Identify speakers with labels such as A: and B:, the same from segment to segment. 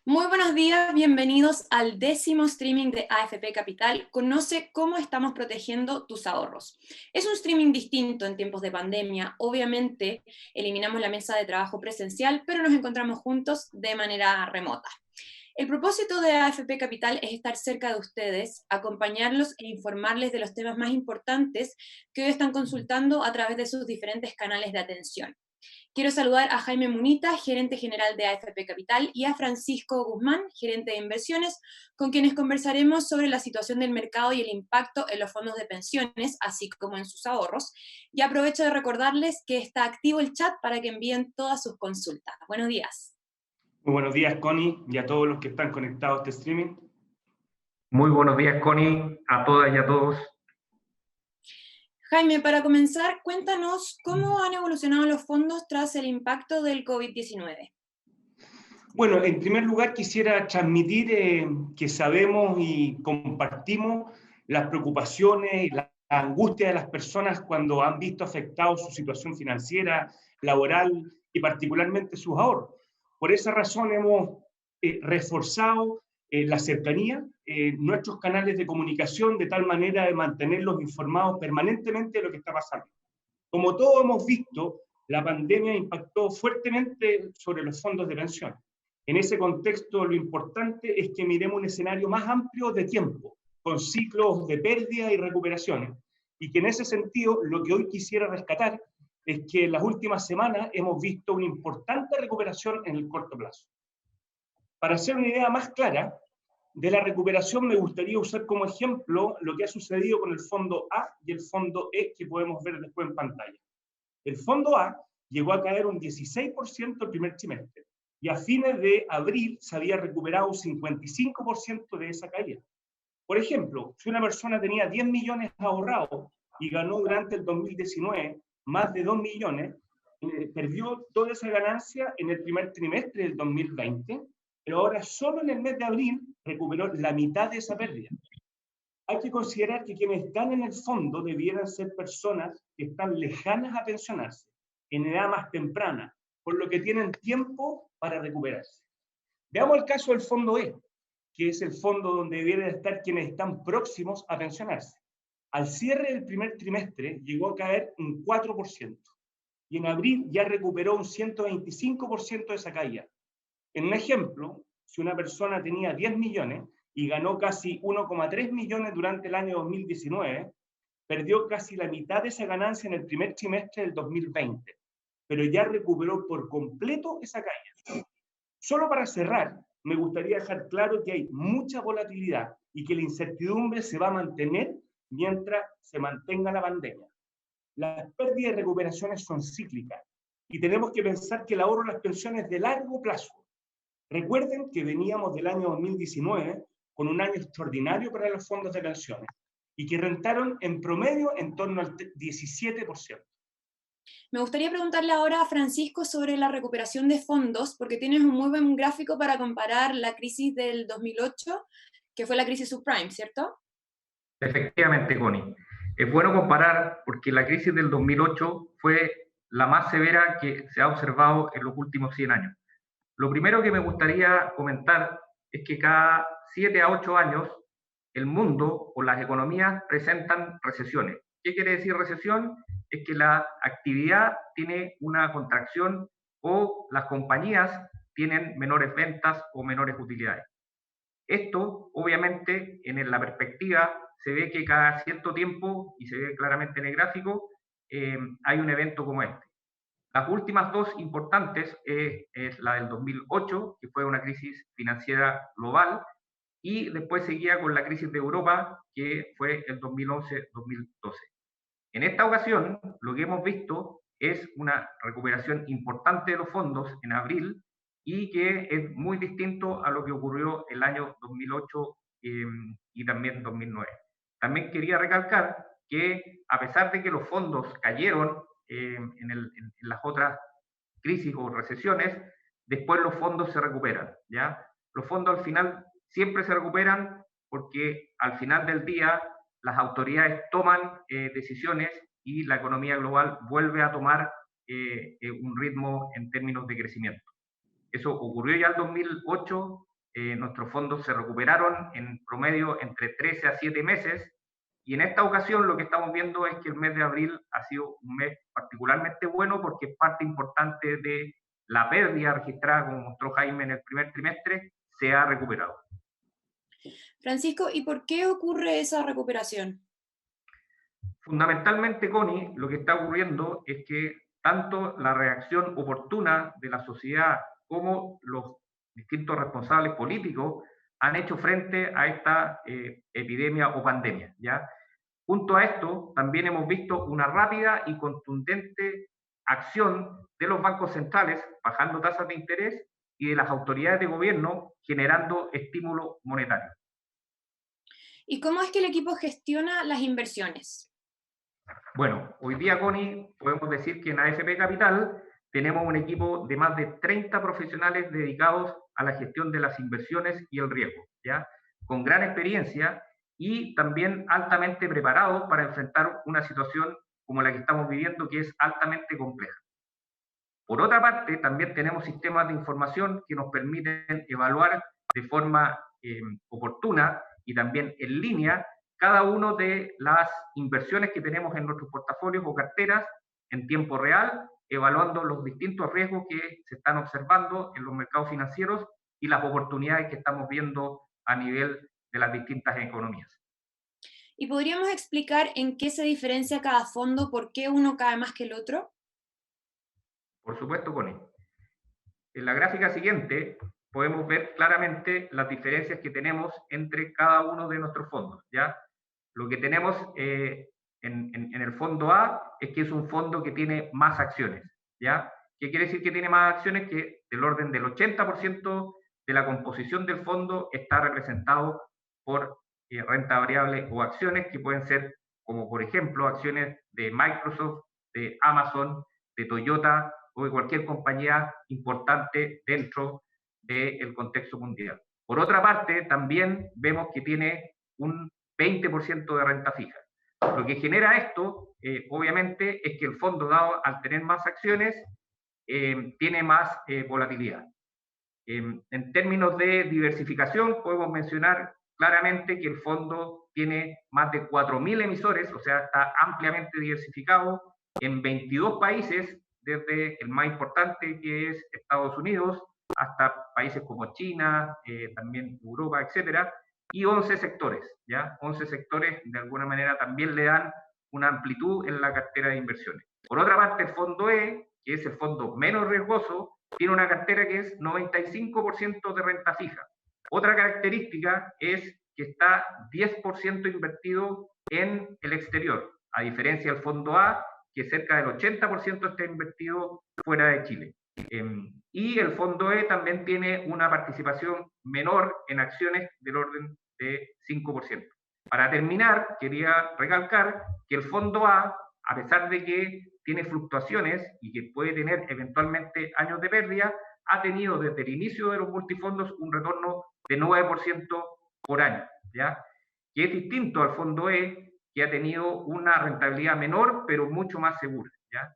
A: Muy buenos días, bienvenidos al 10º streaming de AFP Capital. Conoce cómo estamos protegiendo tus ahorros. Es un streaming distinto en tiempos de pandemia. Obviamente, eliminamos la mesa de trabajo presencial, pero nos encontramos juntos de manera remota. El propósito de AFP Capital es estar cerca de ustedes, acompañarlos e informarles de los temas más importantes que hoy están consultando a través de sus diferentes canales de atención. Quiero saludar a Jaime Munita, gerente general de AFP Capital, y a Francisco Guzmán, gerente de inversiones, con quienes conversaremos sobre la situación del mercado y el impacto en los fondos de pensiones, así como en sus ahorros. Y aprovecho de recordarles que está activo el chat para que envíen todas sus consultas. Buenos días.
B: Muy buenos días, Connie, y a todos los que están conectados a este streaming.
C: Muy buenos días, Connie, a todas y a todos.
A: Jaime, para comenzar, cuéntanos cómo han evolucionado los fondos tras el impacto del COVID-19.
B: Bueno, en primer lugar quisiera transmitir que sabemos y compartimos las preocupaciones y la angustia de las personas cuando han visto afectado su situación financiera, laboral y particularmente sus ahorros. Por esa razón hemos reforzado la cercanía, nuestros canales de comunicación, de tal manera de mantenerlos informados permanentemente de lo que está pasando. Como todos hemos visto, la pandemia impactó fuertemente sobre los fondos de pensión. En ese contexto, lo importante es que miremos un escenario más amplio de tiempo, con ciclos de pérdida y recuperaciones, y que en ese sentido, lo que hoy quisiera rescatar es que en las últimas semanas hemos visto una importante recuperación en el corto plazo. Para hacer una idea más clara de la recuperación, me gustaría usar como ejemplo lo que ha sucedido con el fondo A y el fondo E, que podemos ver después en pantalla. El fondo A llegó a caer un 16% el primer trimestre, y a fines de abril se había recuperado un 55% de esa caída. Por ejemplo, si una persona tenía 10 millones ahorrados y ganó durante el 2019 más de 2 millones, perdió toda esa ganancia en el primer trimestre del 2020, pero ahora solo en el mes de abril recuperó la mitad de esa pérdida. Hay que considerar que quienes están en el fondo debieran ser personas que están lejanas a pensionarse, en edad más temprana, por lo que tienen tiempo para recuperarse. Veamos el caso del fondo E, que es el fondo donde debieran estar quienes están próximos a pensionarse. Al cierre del primer trimestre llegó a caer un 4%, y en abril ya recuperó un 125% de esa caída. En un ejemplo, si una persona tenía 10 millones y ganó casi 1,3 millones durante el año 2019, perdió casi la mitad de esa ganancia en el primer trimestre del 2020, pero ya recuperó por completo esa caída. Solo para cerrar, me gustaría dejar claro que hay mucha volatilidad y que la incertidumbre se va a mantener mientras se mantenga la pandemia. Las pérdidas y recuperaciones son cíclicas y tenemos que pensar que el ahorro de las pensiones es de largo plazo. Recuerden que veníamos del año 2019 con un año extraordinario para los fondos de pensiones y que rentaron en promedio en torno al 17%.
A: Me gustaría preguntarle ahora a Francisco sobre la recuperación de fondos, porque tienes un muy buen gráfico para comparar la crisis del 2008, que fue la crisis subprime, ¿cierto?
C: Efectivamente, Connie. Es bueno comparar porque la crisis del 2008 fue la más severa que se ha observado en los últimos 100 años. Lo primero que me gustaría comentar es que cada 7 a 8 años el mundo o las economías presentan recesiones. ¿Qué quiere decir recesión? Es que la actividad tiene una contracción o las compañías tienen menores ventas o menores utilidades. Esto, obviamente, en la perspectiva se ve que cada cierto tiempo, y se ve claramente en el gráfico, hay un evento como este. Las últimas dos importantes es la del 2008, que fue una crisis financiera global, y después seguía con la crisis de Europa, que fue el 2011-2012. En esta ocasión, lo que hemos visto es una recuperación importante de los fondos en abril y que es muy distinto a lo que ocurrió el año 2008 y también 2009. También quería recalcar que a pesar de que los fondos cayeron en las otras crisis o recesiones, después los fondos se recuperan, ¿ya? Los fondos al final siempre se recuperan porque al final del día las autoridades toman decisiones y la economía global vuelve a tomar un ritmo en términos de crecimiento. Eso ocurrió ya en 2008 nuestros fondos se recuperaron en promedio entre 13 a 7 meses, y en esta ocasión lo que estamos viendo es que el mes de abril ha sido un mes particularmente bueno porque es parte importante de la pérdida registrada, como mostró Jaime en el primer trimestre, se ha recuperado.
A: Francisco, ¿y por qué ocurre esa recuperación?
C: Fundamentalmente, Connie, lo que está ocurriendo es que tanto la reacción oportuna de la sociedad como los distintos responsables políticos han hecho frente a esta epidemia o pandemia, ¿ya? Junto a esto, también hemos visto una rápida y contundente acción de los bancos centrales, bajando tasas de interés, y de las autoridades de gobierno, generando estímulo monetario.
A: ¿Y cómo es que el equipo gestiona las inversiones?
C: Bueno, hoy día, Connie, podemos decir que en AFP Capital tenemos un equipo de más de 30 profesionales dedicados a la gestión de las inversiones y el riesgo, ¿ya? Con gran experiencia y también altamente preparados para enfrentar una situación como la que estamos viviendo, que es altamente compleja. Por otra parte, también tenemos sistemas de información que nos permiten evaluar de forma oportuna y también en línea cada una de las inversiones que tenemos en nuestros portafolios o carteras en tiempo real, evaluando los distintos riesgos que se están observando en los mercados financieros y las oportunidades que estamos viendo a nivel de las distintas economías.
A: ¿Y podríamos explicar en qué se diferencia cada fondo, por qué uno cae más que el otro?
C: Por supuesto, Connie. En la gráfica siguiente podemos ver claramente las diferencias que tenemos entre cada uno de nuestros fondos, ¿ya? Lo que tenemos en el fondo A es que es un fondo que tiene más acciones, ¿ya? ¿Qué quiere decir que tiene más acciones? Que del orden del 80% de la composición del fondo está representado por renta variable o acciones que pueden ser, como por ejemplo, acciones de Microsoft, de Amazon, de Toyota o de cualquier compañía importante dentro del contexto mundial. Por otra parte, también vemos que tiene un 20% de renta fija. Lo que genera esto, obviamente, es que el fondo, dado al tener más acciones, tiene más volatilidad. En términos de diversificación, podemos mencionar claramente que el fondo tiene más de 4.000 emisores, o sea, está ampliamente diversificado en 22 países, desde el más importante, que es Estados Unidos, hasta países como China, también Europa, etcétera, y 11 sectores, ¿ya? 11 sectores de alguna manera también le dan una amplitud en la cartera de inversiones. Por otra parte, el fondo E, que es el fondo menos riesgoso, tiene una cartera que es 95% de renta fija. Otra característica es que está 10% invertido en el exterior, a diferencia del fondo A, que cerca del 80% está invertido fuera de Chile. Y el fondo E también tiene una participación menor en acciones del orden de 5%. Para terminar, quería recalcar que el fondo A pesar de que tiene fluctuaciones y que puede tener eventualmente años de pérdida, ha tenido desde el inicio de los multifondos un retorno de 9% por año, ¿ya? Que es distinto al fondo E, que ha tenido una rentabilidad menor, pero mucho más segura, ¿ya?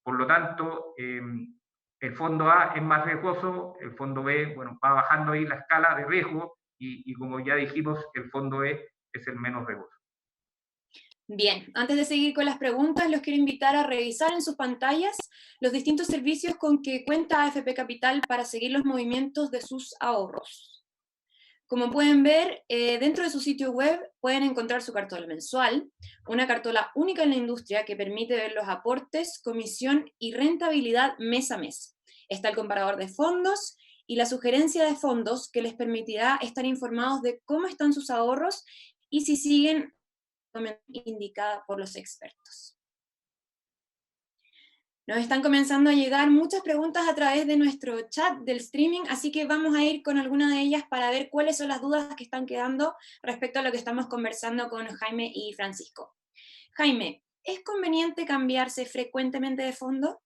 C: Por lo tanto, el fondo A es más riesgoso, el fondo B, bueno, va bajando ahí la escala de riesgo y como ya dijimos, el fondo E es el menos riesgoso.
A: Bien, antes de seguir con las preguntas, los quiero invitar a revisar en sus pantallas los distintos servicios con que cuenta AFP Capital para seguir los movimientos de sus ahorros. Como pueden ver, dentro de su sitio web pueden encontrar su cartola mensual, una cartola única en la industria que permite ver los aportes, comisión y rentabilidad mes a mes. Está el comparador de fondos y la sugerencia de fondos que les permitirá estar informados de cómo están sus ahorros y si siguen indicada por los expertos. Nos están comenzando a llegar muchas preguntas a través de nuestro chat del streaming, así que vamos a ir con algunas de ellas para ver cuáles son las dudas que están quedando respecto a lo que estamos conversando con Jaime y Francisco. Jaime, ¿es conveniente cambiarse frecuentemente de fondo?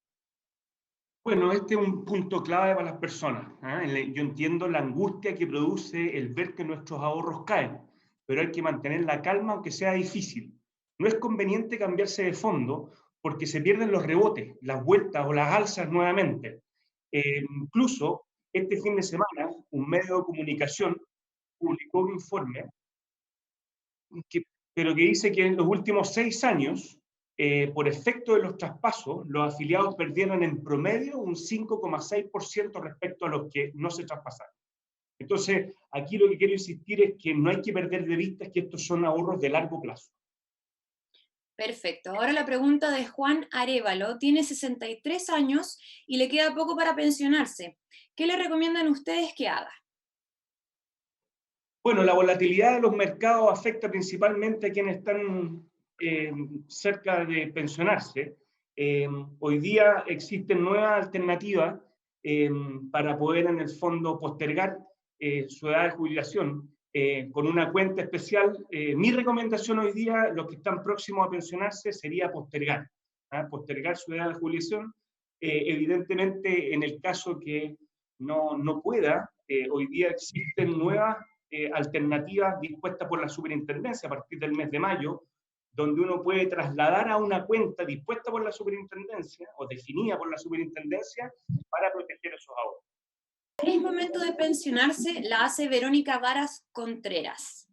B: Bueno, este es un punto clave para las personas, ¿eh? Yo entiendo la angustia que produce el ver que nuestros ahorros caen, pero hay que mantener la calma aunque sea difícil. No es conveniente cambiarse de fondo porque se pierden los rebotes, las vueltas o las alzas nuevamente. Incluso Este fin de semana, un medio de comunicación publicó un informe pero que dice que en los últimos 6 años, por efecto de los traspasos, los afiliados perdieron en promedio un 5,6% respecto a los que no se traspasaron. Entonces, aquí lo que quiero insistir es que no hay que perder de vista que estos son ahorros de largo plazo.
A: Perfecto. Ahora la pregunta de Juan Arévalo. Tiene 63 años y le queda poco para pensionarse. ¿Qué le recomiendan ustedes que haga?
B: Bueno, la volatilidad de los mercados afecta principalmente a quienes están cerca de pensionarse. Hoy día existen nuevas alternativas para poder en el fondo postergar su edad de jubilación con una cuenta especial. Mi recomendación hoy día, los que están próximos a pensionarse, sería postergar, postergar su edad de jubilación. Evidentemente, en el caso que no pueda, hoy día existen nuevas alternativas dispuestas por la superintendencia a partir del mes de mayo, donde uno puede trasladar a una cuenta dispuesta por la superintendencia o definida por la superintendencia para proteger esos ahorros.
A: El momento de pensionarse la hace Verónica Varas Contreras.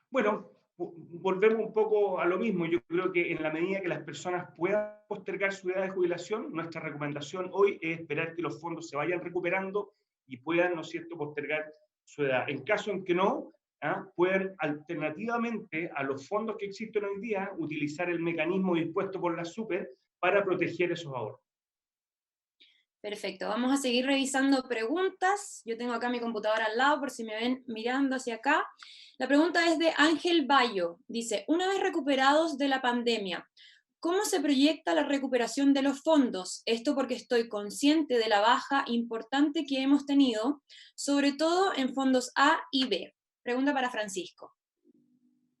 B: Bueno, volvemos un poco a lo mismo. Yo creo que en la medida que las personas puedan postergar su edad de jubilación, nuestra recomendación hoy es esperar que los fondos se vayan recuperando y puedan, ¿no es cierto?, postergar su edad. En caso en que no, pueden alternativamente a los fondos que existen hoy día utilizar el mecanismo dispuesto por la SUPER para proteger esos ahorros.
A: Perfecto, vamos a seguir revisando preguntas. Yo tengo acá mi computadora al lado por si me ven mirando hacia acá. La pregunta es de Ángel Bayo. Dice, una vez recuperados de la pandemia, ¿cómo se proyecta la recuperación de los fondos? Esto porque estoy consciente de la baja importante que hemos tenido, sobre todo en fondos A y B. Pregunta para Francisco.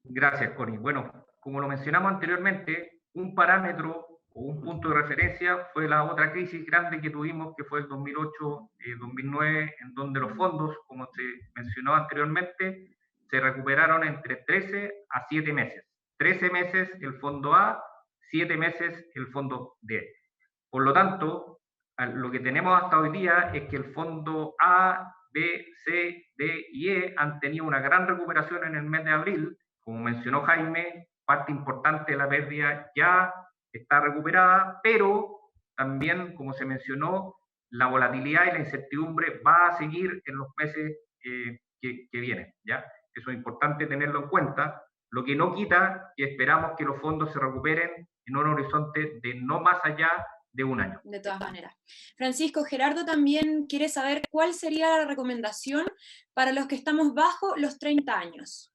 C: Gracias, Connie. Bueno, como lo mencionamos anteriormente, un parámetro o un punto de referencia fue la otra crisis grande que tuvimos, que fue el 2008-2009, en donde los fondos, como se mencionó anteriormente, se recuperaron entre 13 a 7 meses. 13 meses el fondo A, 7 meses el fondo D. Por lo tanto, lo que tenemos hasta hoy día es que el fondo A, B, C, D y E han tenido una gran recuperación en el mes de abril. Como mencionó Jaime, parte importante de la pérdida ya está recuperada, pero también, como se mencionó, la volatilidad y la incertidumbre va a seguir en los meses que vienen, ¿ya? Eso es importante tenerlo en cuenta, lo que no quita que esperamos que los fondos se recuperen en un horizonte de no más allá de un año.
A: De todas maneras. Francisco, Gerardo también quiere saber cuál sería la recomendación para los que estamos bajo los 30 años.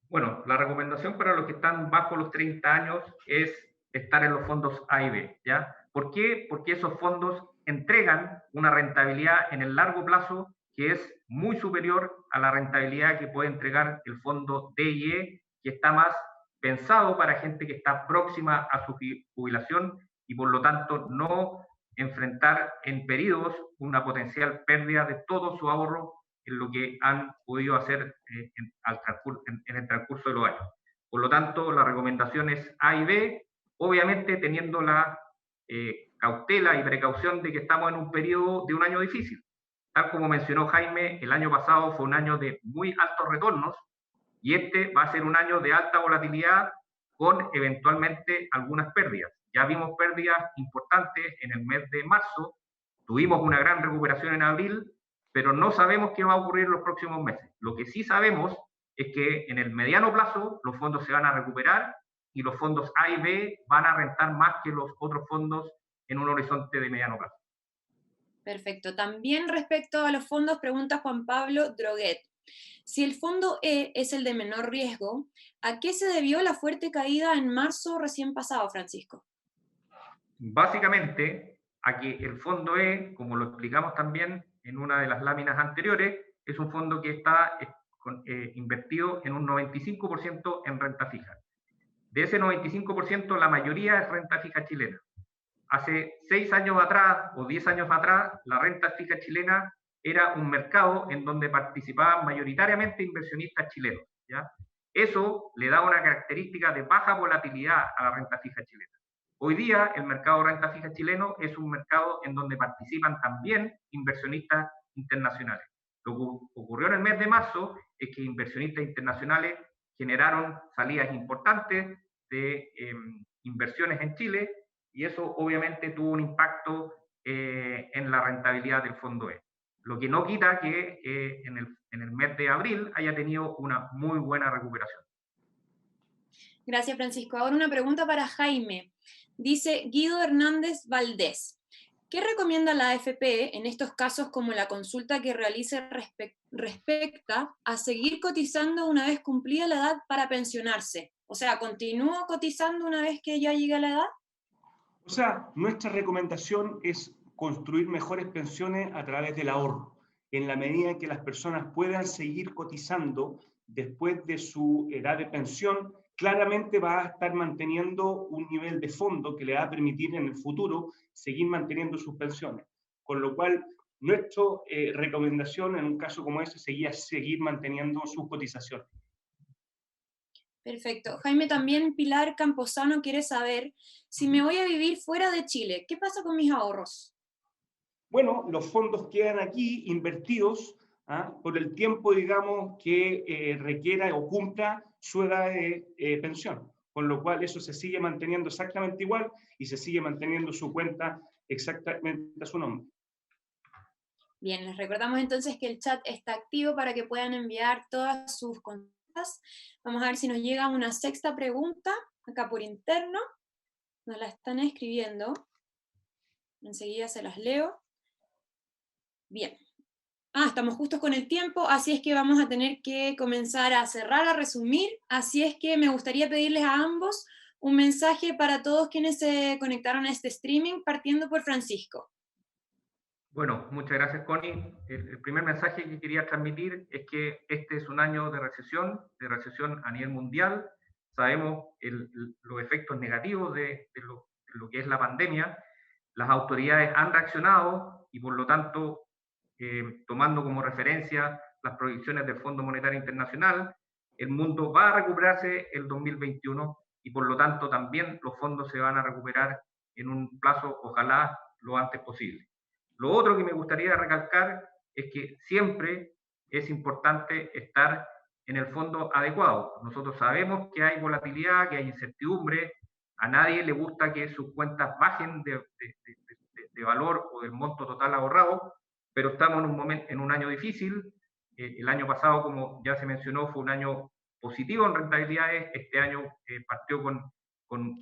C: Bueno, la recomendación para los que están bajo los 30 años es estar en los fondos A y B, ¿ya? ¿Por qué? Porque esos fondos entregan una rentabilidad en el largo plazo que es muy superior a la rentabilidad que puede entregar el fondo D y E, que está más pensado para gente que está próxima a su jubilación y por lo tanto no enfrentar en periodos una potencial pérdida de todo su ahorro en lo que han podido hacer en el transcurso de los años. Por lo tanto, la recomendación es A y B, obviamente teniendo la cautela y precaución de que estamos en un periodo de un año difícil. Tal como mencionó Jaime, el año pasado fue un año de muy altos retornos y este va a ser un año de alta volatilidad con eventualmente algunas pérdidas. Ya vimos pérdidas importantes en el mes de marzo, tuvimos una gran recuperación en abril, pero no sabemos qué va a ocurrir en los próximos meses. Lo que sí sabemos es que en el mediano plazo los fondos se van a recuperar y los fondos A y B van a rentar más que los otros fondos en un horizonte de mediano plazo.
A: Perfecto. También respecto a los fondos, pregunta Juan Pablo Droguet. Si el fondo E es el de menor riesgo, ¿a qué se debió la fuerte caída en marzo recién pasado, Francisco?
C: Básicamente, a que el fondo E, como lo explicamos también en una de las láminas anteriores, es un fondo que está invertido en un 95% en renta fija. De ese 95%, la mayoría es renta fija chilena. Hace 6 años atrás o 10 años atrás, la renta fija chilena era un mercado en donde participaban mayoritariamente inversionistas chilenos, ¿ya? Eso le da una característica de baja volatilidad a la renta fija chilena. Hoy día el mercado de renta fija chileno es un mercado en donde participan también inversionistas internacionales. Lo que ocurrió en el mes de marzo es que inversionistas internacionales generaron salidas importantes de inversiones en Chile, y eso obviamente tuvo un impacto en la rentabilidad del fondo E. Lo que no quita que en el mes de abril haya tenido una muy buena recuperación.
A: Gracias, Francisco. Ahora una pregunta para Jaime. Dice Guido Hernández Valdés. ¿Qué recomienda la AFP en estos casos como la consulta que realice respecta a seguir cotizando una vez cumplida la edad para pensionarse? O sea, ¿continúo cotizando una vez que ya llegue a la edad?
B: O sea, nuestra recomendación es construir mejores pensiones a través del ahorro. En la medida en que las personas puedan seguir cotizando después de su edad de pensión, claramente va a estar manteniendo un nivel de fondo que le va a permitir en el futuro seguir manteniendo sus pensiones. Con lo cual, nuestra recomendación en un caso como ese sería seguir manteniendo sus cotizaciones.
A: Perfecto. Jaime, también Pilar Camposano quiere saber, si me voy a vivir fuera de Chile, ¿qué pasa con mis ahorros?
B: Bueno, los fondos quedan aquí invertidos por el tiempo, digamos, que requiera o cumpla su edad de pensión. Con lo cual eso se sigue manteniendo exactamente igual y se sigue manteniendo su cuenta exactamente a su nombre.
A: Bien, les recordamos entonces que el chat está activo para que puedan enviar todas sus consultas. Vamos a ver si nos llega una sexta pregunta, acá por interno. Nos la están escribiendo. Enseguida se las leo. Bien. Estamos justos con el tiempo, así es que vamos a tener que comenzar a cerrar, a resumir. Así es que me gustaría pedirles a ambos un mensaje para todos quienes se conectaron a este streaming, partiendo por Francisco.
C: Bueno, muchas gracias, Connie. El primer mensaje que quería transmitir es que este es un año de recesión a nivel mundial. Sabemos los efectos negativos de lo que es la pandemia. Las autoridades han reaccionado y, por lo tanto, tomando como referencia las proyecciones del Fondo Monetario Internacional, el mundo va a recuperarse el 2021 y, por lo tanto, también los fondos se van a recuperar en un plazo, ojalá, lo antes posible. Lo otro que me gustaría recalcar es que siempre es importante estar en el fondo adecuado. Nosotros sabemos que hay volatilidad, que hay incertidumbre, a nadie le gusta que sus cuentas bajen de valor o del monto total ahorrado, pero estamos en un año difícil. El año pasado, como ya se mencionó, fue un año positivo en rentabilidades. Este año partió con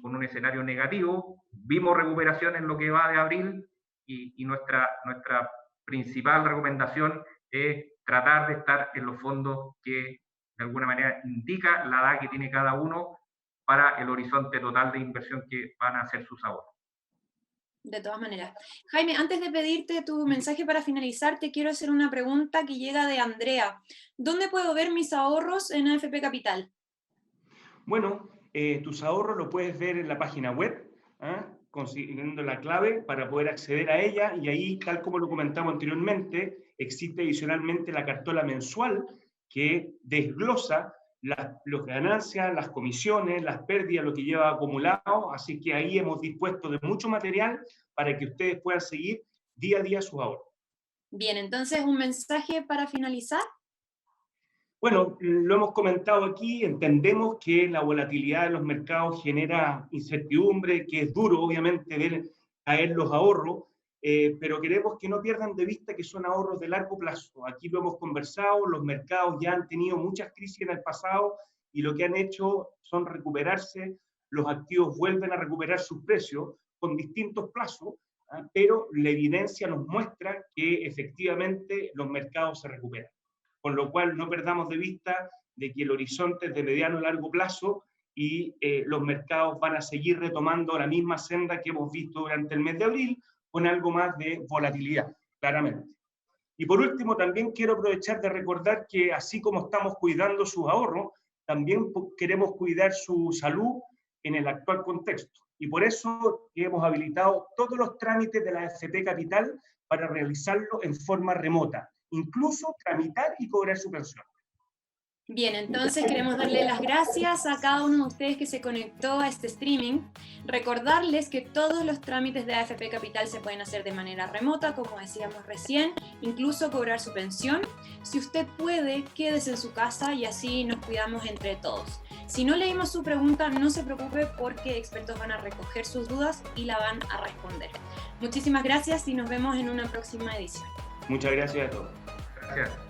C: un escenario negativo. Vimos recuperación en lo que va de abril, y nuestra principal recomendación es tratar de estar en los fondos que de alguna manera indica la edad que tiene cada uno para el horizonte total de inversión que van a hacer sus ahorros.
A: De todas maneras. Jaime, antes de pedirte tu mensaje para finalizar, te quiero hacer una pregunta que llega de Andrea. ¿Dónde puedo ver mis ahorros en AFP Capital?
B: Bueno, tus ahorros lo puedes ver en la página web, consiguiendo la clave para poder acceder a ella, y ahí, tal como lo comentamos anteriormente, existe adicionalmente la cartola mensual que desglosa las ganancias, las comisiones, las pérdidas, lo que lleva acumulado, así que ahí hemos dispuesto de mucho material para que ustedes puedan seguir día a día sus ahorros.
A: Bien, entonces un mensaje para finalizar.
B: Bueno, lo hemos comentado aquí, entendemos que la volatilidad de los mercados genera incertidumbre, que es duro obviamente ver caer los ahorros, pero queremos que no pierdan de vista que son ahorros de largo plazo. Aquí lo hemos conversado, los mercados ya han tenido muchas crisis en el pasado y lo que han hecho son recuperarse, los activos vuelven a recuperar sus precios con distintos plazos, pero la evidencia nos muestra que efectivamente los mercados se recuperan. Con lo cual no perdamos de vista de que el horizonte es de mediano a largo plazo y los mercados van a seguir retomando la misma senda que hemos visto durante el mes de abril, con algo más de volatilidad, claramente. Y por último, también quiero aprovechar de recordar que así como estamos cuidando sus ahorros, también queremos cuidar su salud en el actual contexto. Y por eso hemos habilitado todos los trámites de la AFP Capital para realizarlo en forma remota, incluso tramitar y cobrar su pensión.
A: Bien, entonces queremos darle las gracias a cada uno de ustedes que se conectó a este streaming. Recordarles que todos los trámites de AFP Capital se pueden hacer de manera remota, como decíamos recién, incluso cobrar su pensión. Si usted puede, quédese en su casa y así nos cuidamos entre todos. Si no leímos su pregunta, no se preocupe porque expertos van a recoger sus dudas y la van a responder. Muchísimas gracias y nos vemos en una próxima edición.
B: Muchas gracias a todos.
C: Gracias.